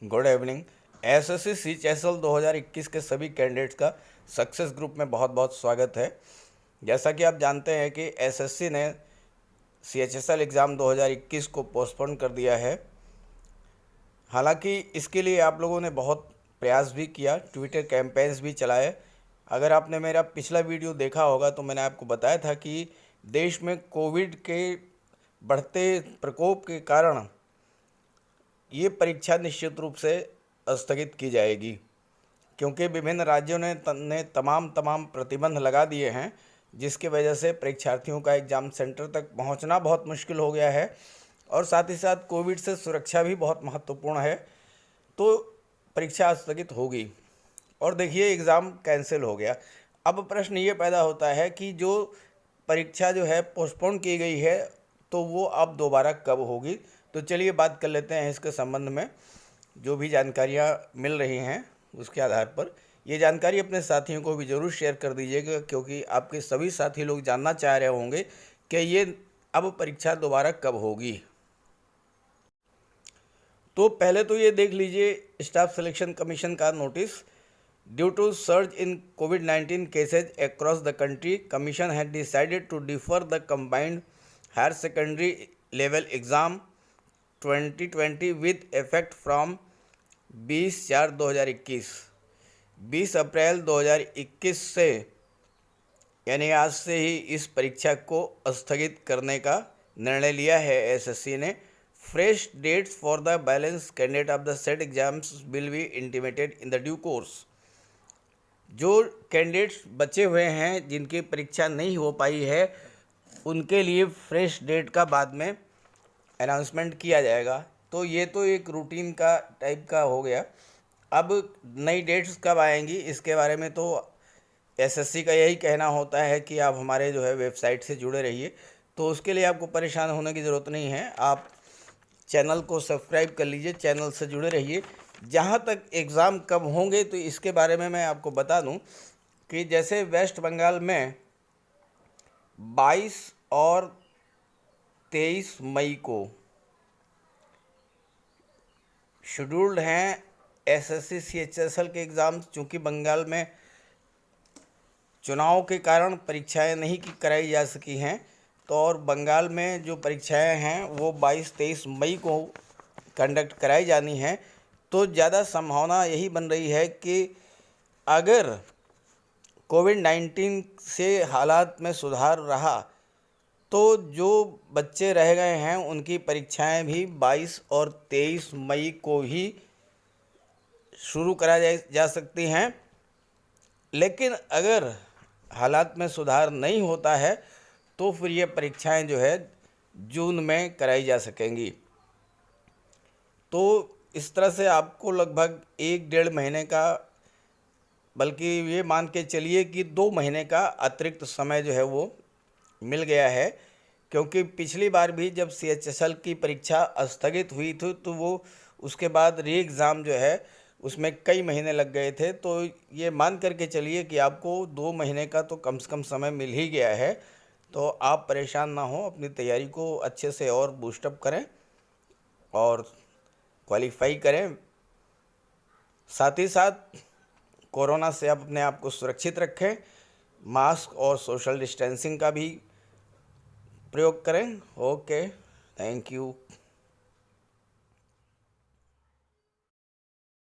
Good evening. SSC CHSL 2021 के सभी candidates का सक्सेस ग्रुप में बहुत बहुत स्वागत है। जैसा कि आप जानते हैं कि एसएससी ने सीएचएसएल एग्ज़ाम 2021 को पोस्टपोन कर दिया है। हालांकि इसके लिए आप लोगों ने बहुत प्रयास भी किया, ट्विटर कैंपेन्स भी चलाए। अगर आपने मेरा पिछला वीडियो देखा होगा तो मैंने आपको बताया था कि देश में कोविड के बढ़ते प्रकोप के कारण ये परीक्षा निश्चित रूप से स्थगित की जाएगी, क्योंकि विभिन्न राज्यों ने तमाम प्रतिबंध लगा दिए हैं, जिसकी वजह से परीक्षार्थियों का एग्ज़ाम सेंटर तक पहुंचना बहुत मुश्किल हो गया है। और साथ ही साथ कोविड से सुरक्षा भी बहुत महत्वपूर्ण है, तो परीक्षा स्थगित होगी। और देखिए, एग्ज़ाम कैंसिल हो गया। अब प्रश्न ये पैदा होता है कि जो परीक्षा जो है पोस्टपोन की गई है, तो वो अब दोबारा कब होगी। तो चलिए बात कर लेते हैं इसके संबंध में। जो भी जानकारियाँ मिल रही हैं उसके आधार पर ये जानकारी अपने साथियों को भी ज़रूर शेयर कर दीजिएगा, क्योंकि आपके सभी साथी लोग जानना चाह रहे होंगे कि ये अब परीक्षा दोबारा कब होगी। तो पहले तो ये देख लीजिए स्टाफ सिलेक्शन कमीशन का notice. Due to surge in COVID-19 cases across the country, commission had decided to defer the combined higher secondary level exam 2020 with effect from 20/4/2021। 20 अप्रैल 2021 से यानी आज से ही इस परीक्षा को स्थगित करने का निर्णय लिया है एसएससी ने। Fresh dates for the balance candidate of the set exams will be intimated in the due course. जो कैंडिडेट्स बचे हुए हैं जिनकी परीक्षा नहीं हो पाई है, उनके लिए फ्रेश डेट का बाद में अनाउंसमेंट किया जाएगा। तो ये तो एक रूटीन का टाइप का हो गया। अब नई डेट्स कब आएंगी इसके बारे में तो एसएससी का यही कहना होता है कि आप हमारे जो है वेबसाइट से जुड़े रहिए। तो उसके लिए आपको परेशान होने की ज़रूरत नहीं है, आप चैनल को सब्सक्राइब कर लीजिए, चैनल से जुड़े रहिए। जहाँ तक एग्ज़ाम कब होंगे तो इसके बारे में मैं आपको बता दूं कि जैसे वेस्ट बंगाल में 22 और 23 मई को शेड्यूल्ड हैं एसएससी सीएचएसएल के एग्ज़ाम्स। चूँकि बंगाल में चुनाव के कारण परीक्षाएं नहीं कराई जा सकी हैं, तो और बंगाल में जो परीक्षाएं हैं वो 22-23 मई को कंडक्ट कराई जानी हैं। तो ज़्यादा संभावना यही बन रही है कि अगर COVID-19 से हालात में सुधार रहा तो जो बच्चे रह गए हैं उनकी परीक्षाएं भी 22 और 23 मई को ही शुरू कराई जा सकती हैं। लेकिन अगर हालात में सुधार नहीं होता है तो फिर ये परीक्षाएं जो है जून में कराई जा सकेंगी। तो इस तरह से आपको लगभग 1-1.5 महीने का, बल्कि ये मान के चलिए कि 2 महीने का अतिरिक्त समय जो है वो मिल गया है। क्योंकि पिछली बार भी जब सीएचएसएल की परीक्षा स्थगित हुई थी तो वो उसके बाद री एग्ज़ाम जो है उसमें कई महीने लग गए थे। तो ये मान करके चलिए कि आपको 2 महीने का तो कम से कम समय मिल ही गया है। तो आप परेशान ना हो, अपनी तैयारी को अच्छे से और बूस्टअप करें और क्वालिफाई करें। साथ ही साथ कोरोना से आप अपने आप को सुरक्षित रखें, मास्क और सोशल डिस्टेंसिंग का भी प्रयोग करें। Okay, thank you.